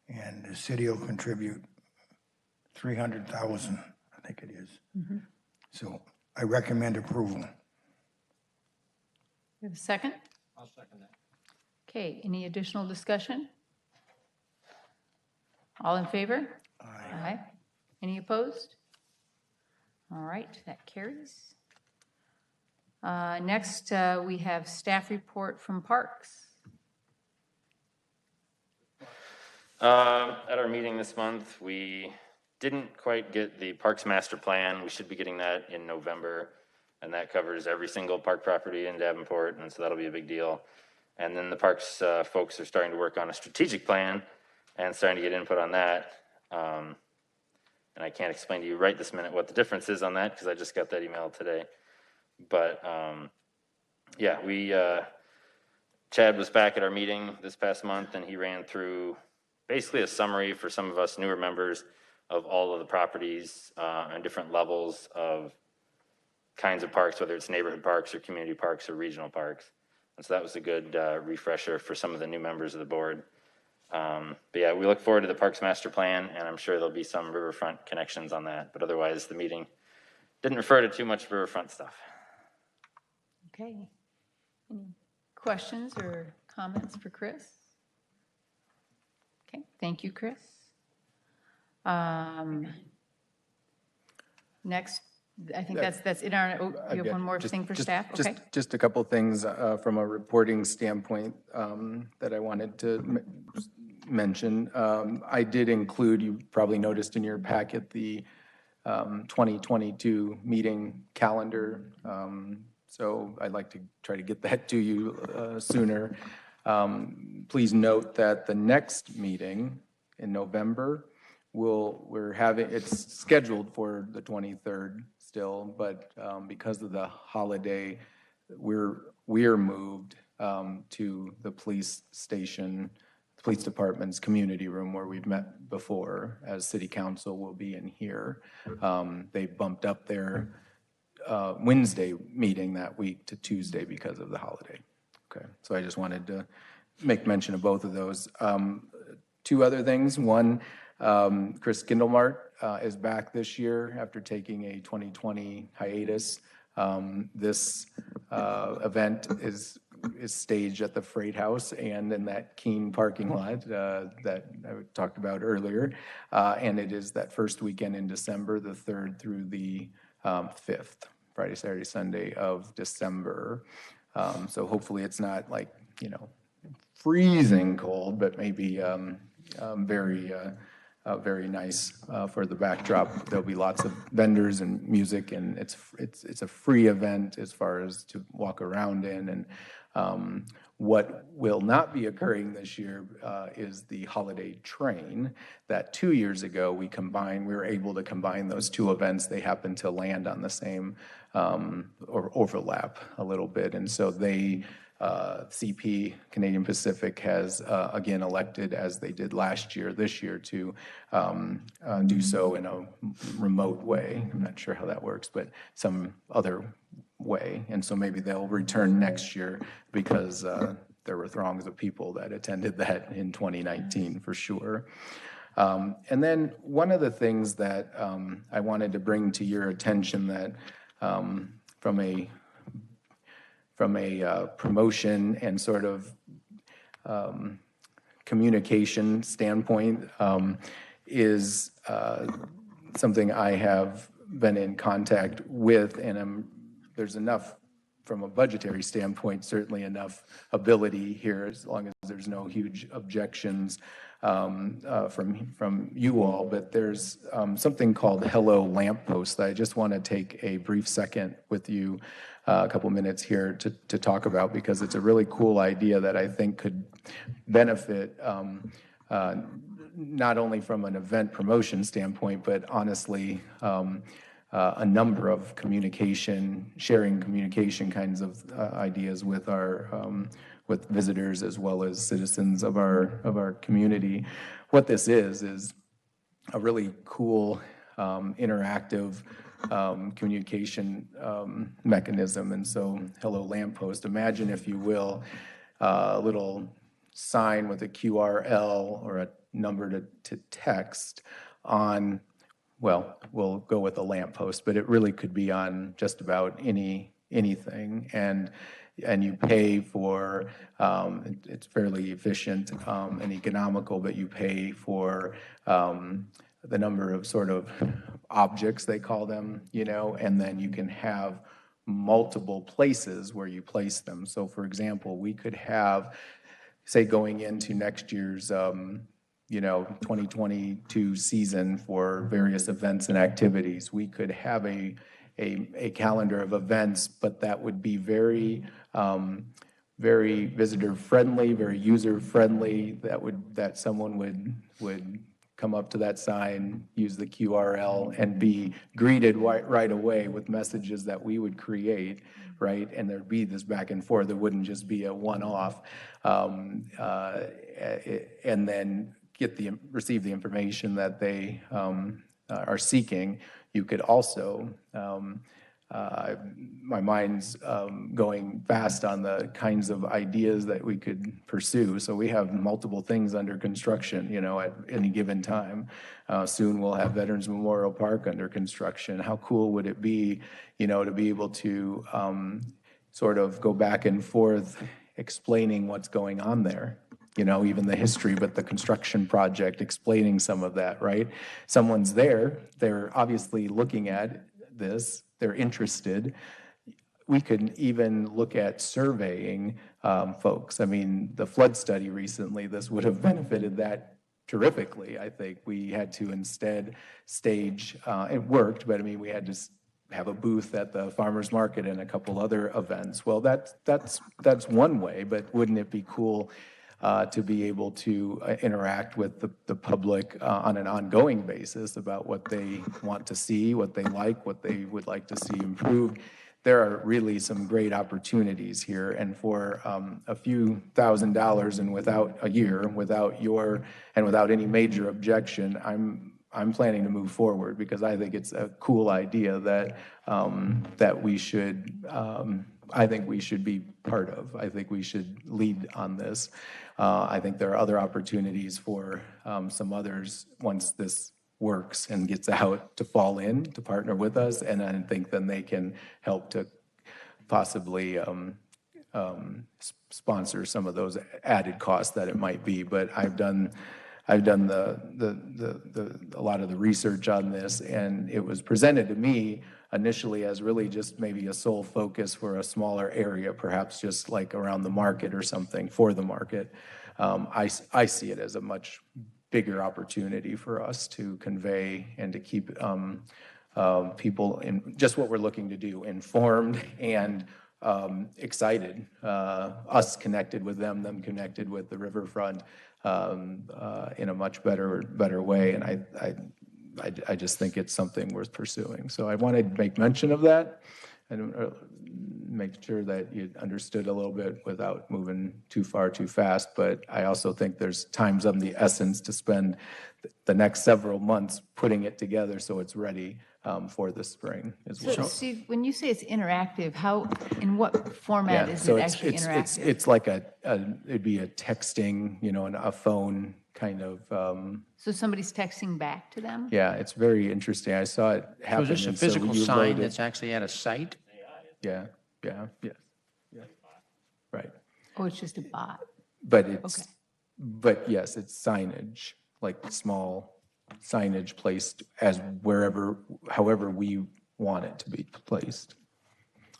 and the city will contribute $300,000, I think it is. Mm-hmm. So I recommend approval. We have a second? I'll second that. Okay, any additional discussion? All in favor? Aye. Any opposed? All right, that carries. Next, we have staff report from Parks. At our meeting this month, we didn't quite get the Parks Master Plan. We should be getting that in November, and that covers every single park property in Davenport, and so that'll be a big deal. And then the Parks folks are starting to work on a strategic plan and starting to get input on that. And I can't explain to you right this minute what the difference is on that because I just got that email today. But Chad was back at our meeting this past month, and he ran through basically a summary for some of us newer members of all of the properties and different levels of kinds of parks, whether it's neighborhood parks or community parks or regional parks. And so that was a good refresher for some of the new members of the board. But yeah, we look forward to the Parks Master Plan, and I'm sure there'll be some Riverfront connections on that. But otherwise, the meeting didn't refer to too much Riverfront stuff. Okay. Any questions or comments for Chris? Okay, thank you, Chris. Next, I think that's in our, oh, you have one more thing for staff? Okay. Just a couple things from a reporting standpoint that I wanted to mention. I did include, you probably noticed in your packet, the 2022 meeting calendar. So I'd like to try to get that to you sooner. Please note that the next meeting in November, it's scheduled for the 23rd still, but because of the holiday, we're moved to the police station, the police department's community room where we've met before, as city council will be in here. They bumped up their Wednesday meeting that week to Tuesday because of the holiday. Okay, so I just wanted to make mention of both of those. Two other things. One, Chris Kindlemark is back this year after taking a 2020 hiatus. This event is staged at the Freight House and in that Keene parking lot that I talked about earlier. And it is that first weekend in December, the 3rd through the 5th, Friday, Saturday, Sunday of December. So hopefully it's not like, freezing cold, but maybe very nice for the backdrop. There'll be lots of vendors and music, and it's a free event as far as to walk around in. And what will not be occurring this year is the holiday train that 2 years ago we were able to combine those two events. They happened to land on the same or overlap a little bit, and so CP, Canadian Pacific, has again elected, as they did this year, to do so in a remote way. I'm not sure how that works, but some other way. And so maybe they'll return next year because there were throngs of people that attended that in 2019 for sure. And then one of the things that I wanted to bring to your attention that from a promotion and sort of communication standpoint is something I have been in contact with, and there's enough from a budgetary standpoint, certainly enough ability here, as long as there's no huge objections from you all. But there's something called Hello Lamppost that I just want to take a brief second with you, a couple minutes here to talk about, because it's a really cool idea that I think could benefit not only from an event promotion standpoint, but honestly a number of sharing communication kinds of ideas with with visitors as well as citizens of our community. What this is a really cool interactive communication mechanism. And so, Hello Lamppost, imagine, if you will, a little sign with a QRL or a number to text on, well, we'll go with a lamppost, but it really could be on just about anything. And you pay for, it's fairly efficient and economical, but you pay for the number of sort of objects, they call them, and then you can have multiple places where you place them. So for example, we could have, say, going into next year's 2022 season for various events and activities, we could have a calendar of events, but that would be very visitor friendly, very user friendly. That someone would come up to that sign, use the QRL, and be greeted right away with messages that we would create, right? And there'd be this back and forth. It wouldn't just be a one-off, and then receive the information that they are seeking. You could also, my mind's going fast on the kinds of ideas that we could pursue. So we have multiple things under construction, at any given time. Soon we'll have Veterans Memorial Park under construction. How cool would it be, to be able to sort of go back and forth explaining what's going on there. You know, even the history, but the construction project, explaining some of that, right? Someone's there, they're obviously looking at this, they're interested. We could even look at surveying folks. I mean, the flood study recently, this would have benefited that terrifically. I think we had to instead stage, it worked, but I mean, we had to have a booth at the farmer's market and a couple other events. Well, that's one way, but wouldn't it be cool to be able to interact with the public on an ongoing basis about what they want to see, what they like, what they would like to see improved? There are really some great opportunities here, and for a few $1,000s and without a year, without any major objection, I'm planning to move forward because I think it's a cool idea that that we should. I think we should be part of. I think we should lead on this. I think there are other opportunities for some others once this works and gets out to fall in, to partner with us, and I think then they can help to possibly sponsor some of those added costs that it might be. But I've done a lot of the research on this, and it was presented to me initially as really just maybe a sole focus for a smaller area, perhaps just like around the market or something for the market. I see it as a much bigger opportunity for us to convey and to keep people in just what we're looking to do, informed and excited, us connected with them connected with the Riverfront in a much better way. And I just think it's something worth pursuing. So I wanted to make mention of that and make sure that you understood a little bit without moving too far too fast. But I also think there's times of the essence to spend the next several months putting it together so it's ready for the spring as well. So Steve, when you say it's interactive, in what format is so it it's, actually it's, interactive? it's like it'd be a texting, and a phone kind of. So somebody's texting back to them? Yeah, it's very interesting. I saw it So happen. is this a and physical you sign load it- that's actually at a site? Yeah, yes. Right. Oh, it's just a bot? But it's, Okay. but yes, it's signage, like small signage placed as however we want it to be placed.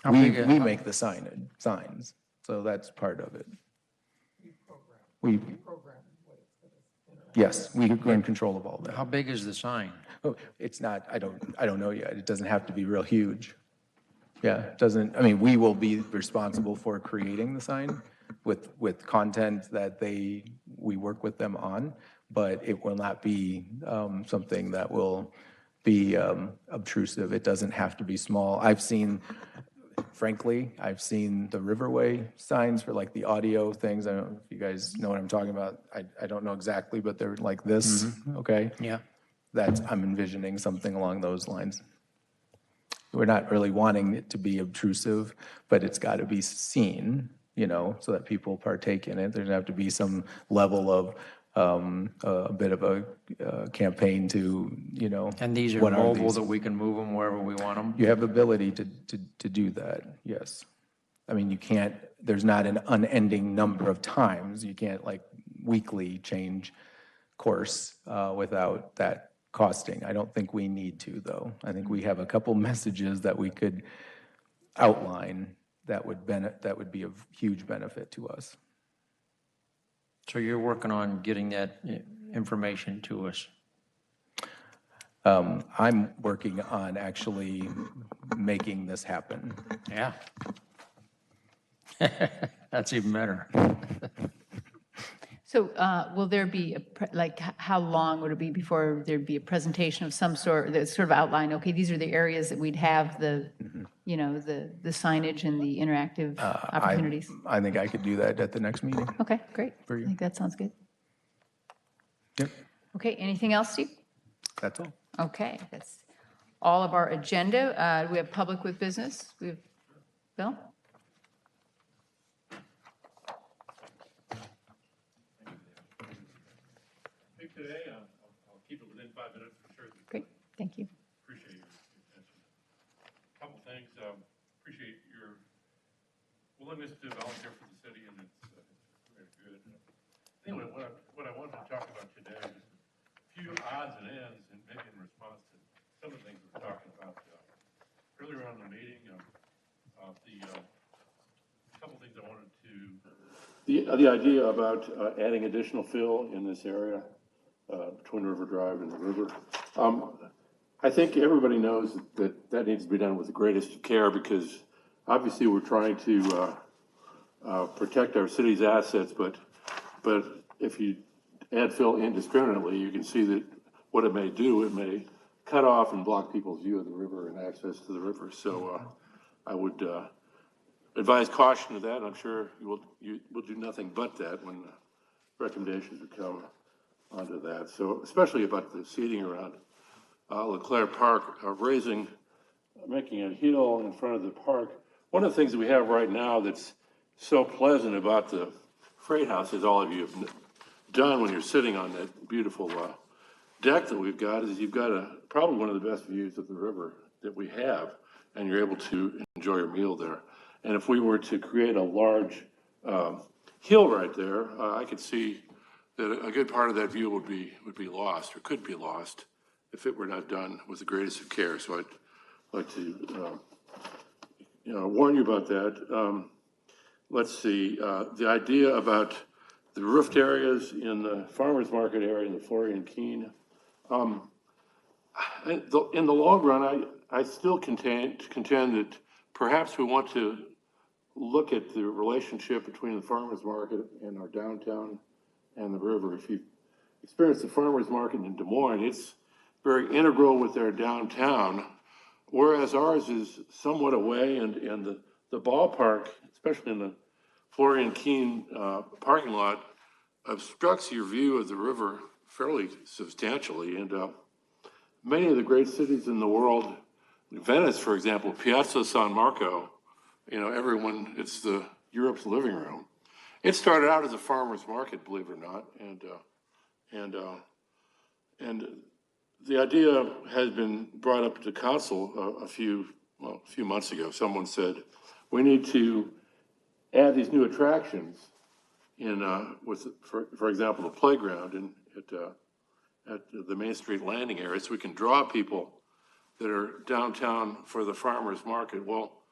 How We big make the signs, so that's part of it. Yes, we're in control of all that. How big is the sign? Oh, it's not, I don't know yet. It doesn't have to be real huge. Yeah, it doesn't, I mean, we will be responsible for creating the sign with content that we work with them on, but it will not be something that will be obtrusive. It doesn't have to be small. Frankly, I've seen the Riverway signs for like the audio things. I don't know if you guys know what I'm talking about. I don't know exactly, but they're like this, okay? Yeah. I'm envisioning something along those lines. We're not really wanting it to be obtrusive, but it's got to be seen, so that people partake in it. There's have to be some level of a bit of a campaign to, And these are what mobile these? that we can move them wherever we want them? You have the ability to do that, yes. I mean, there's not an unending number of times. You can't like weekly change course without that costing. I don't think we need to, though. I think we have a couple messages that we could outline that would be of huge benefit to us. So you're working on getting that information to us? I'm working on actually making this happen. Yeah. That's even better. So will there be, how long would it be before there'd be a presentation of some sort that sort of outline, okay, these are the areas that we'd have the signage and the interactive opportunities? I think I could do that at the next meeting. Okay, great. For you. I think that sounds good. Yep, Okay, anything else, Steve? that's all. Okay, that's all of our agenda. We have public with business. We have, Bill? Today, I'll keep it within 5 minutes for sure. Great, thank you. Appreciate your attention. Couple things. Appreciate your willingness to volunteer for the city, and it's very good. Anyway, what I wanted to talk about today is a few odds and ends, and maybe in response to some of the things we were talking about earlier on in the meeting. A couple things I wanted to. The idea about adding additional fill in this area between River Drive and the river. I think everybody knows that needs to be done with the greatest of care, because obviously we're trying to protect our city's assets, but if you add fill indiscriminately, you can see that what it may do, it may cut off and block people's view of the river and access to the river. So I would advise caution to that. I'm sure you will do nothing but that when recommendations would come onto that. So especially about the seating around LeClaire Park, making a hill in front of the park. One of the things that we have right now that's so pleasant about the Freight House, as all of you have done when you're sitting on that beautiful deck that we've got, is you've got probably one of the best views of the river that we have, and you're able to enjoy your meal there. And if we were to create a large hill right there, I could see that a good part of that view would be lost, or could be lost, if it were not done with the greatest of care. So I'd like to warn you about that. Let's see, the idea about the roofed areas in the farmers market area in the Florian Keene. In the long run, I still contend that perhaps we want to look at the relationship between the farmers market and our downtown and the river. If you experience the farmers market in Des Moines, it's very integral with their downtown, whereas ours is somewhat away, and the ballpark, especially in the Florian Keene parking lot, obstructs your view of the river fairly substantially. And many of the great cities in the world, Venice, for example, Piazza San Marco, it's Europe's living room. It started out as a farmer's market, believe it or not, and the idea has been brought up to council a few months ago. Someone said we need to add these new attractions in for example, the playground at the Main Street landing area, so we can draw people that are downtown for the farmers market. Well,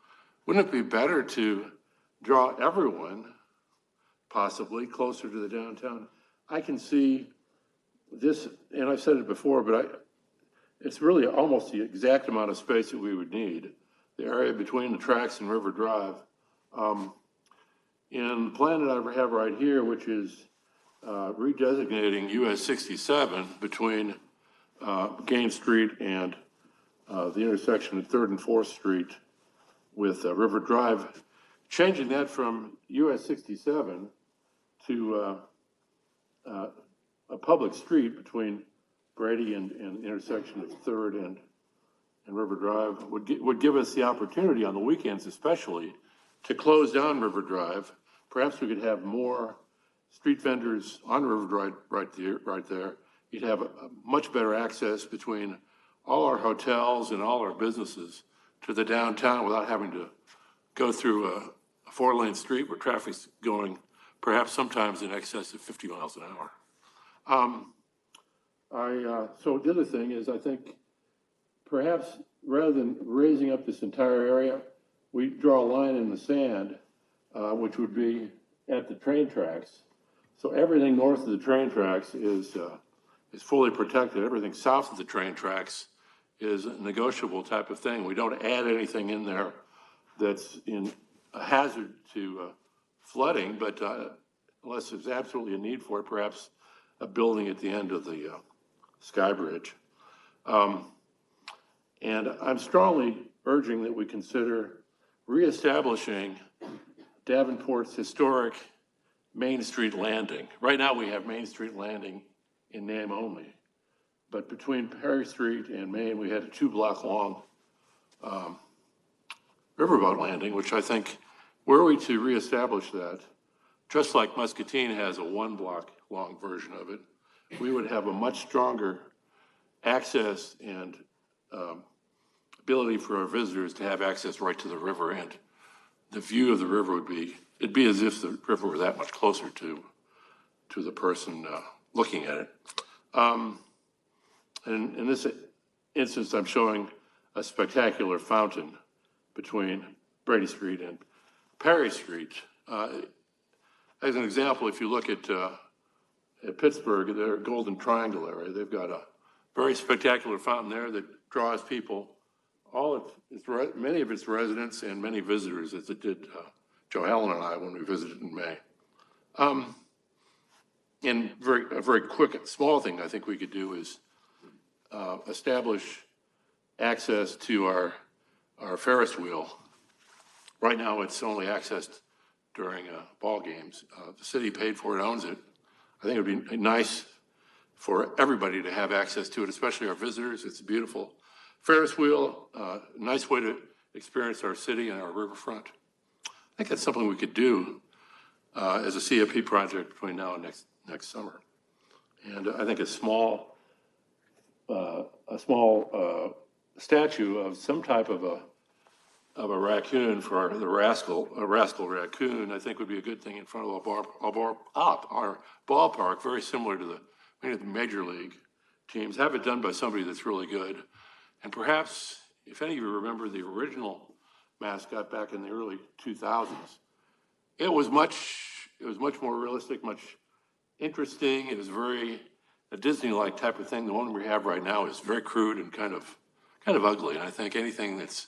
wouldn't it be better to draw everyone possibly closer to the downtown? I can see this, and I've said it before, but it's really almost the exact amount of space that we would need, the area between the tracks and River Drive. In the plan that I have right here, which is redesignating US 67 between Gaines Street and the intersection of 3rd and 4th Street with River Drive, changing that from US 67 to a public street between Brady and the intersection of 3rd and River Drive would give us the opportunity on the weekends especially to close down River Drive. Perhaps we could have more street vendors on River Drive right there. You'd have a much better access between all our hotels and all our businesses to the downtown without having to go through a 4-lane street where traffic's going perhaps sometimes in excess of 50 miles an hour. So the other thing is, I think perhaps rather than raising up this entire area, we draw a line in the sand, which would be at the train tracks. So everything north of the train tracks is fully protected. Everything south of the train tracks is a negotiable type of thing. We don't add anything in there that's in a hazard to flooding, but unless there's absolutely a need for it, perhaps a building at the end of the Sky Bridge. And I'm strongly urging that we consider reestablishing Davenport's historic Main Street Landing. Right now we have Main Street Landing in name only, but between Perry Street and Main, we had a 2-block long riverboat landing, which I think, were we to reestablish that, just like Muscatine has a 1-block long version of it, we would have a much stronger access and ability for our visitors to have access right to the river. And the view of the river would be, it'd be as if the river were that much closer to the person looking at it. And in this instance, I'm showing a spectacular fountain between Brady Street and Perry Street. As an example, if you look at Pittsburgh, their Golden Triangle area, they've got a very spectacular fountain there that draws people, many of its residents and many visitors, as it did Joe Helen and I when we visited in May. And a very quick, small thing I think we could do is establish access to our Ferris wheel. Right now, it's only accessed during ball games. The city paid for it, owns it. I think it would be nice for everybody to have access to it, especially our visitors. It's a beautiful Ferris wheel, nice way to experience our city and our riverfront. I think that's something we could do as a CFP project between now and next summer. And I think a small statue of some type of a raccoon for the rascal raccoon, I think would be a good thing in front of our ballpark, very similar to many of the major league teams. Have it done by somebody that's really good. And perhaps, if any of you remember the original mascot back in the early 2000s, it was much more realistic, much interesting. It was very a Disney-like type of thing. The one we have right now is very crude and kind of ugly. And I think anything that's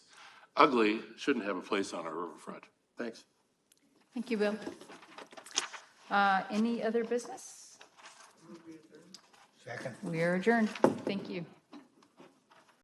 ugly shouldn't have a place on our riverfront. Thanks. Thank you, Bill. Any other business? Second. We are adjourned. Thank you.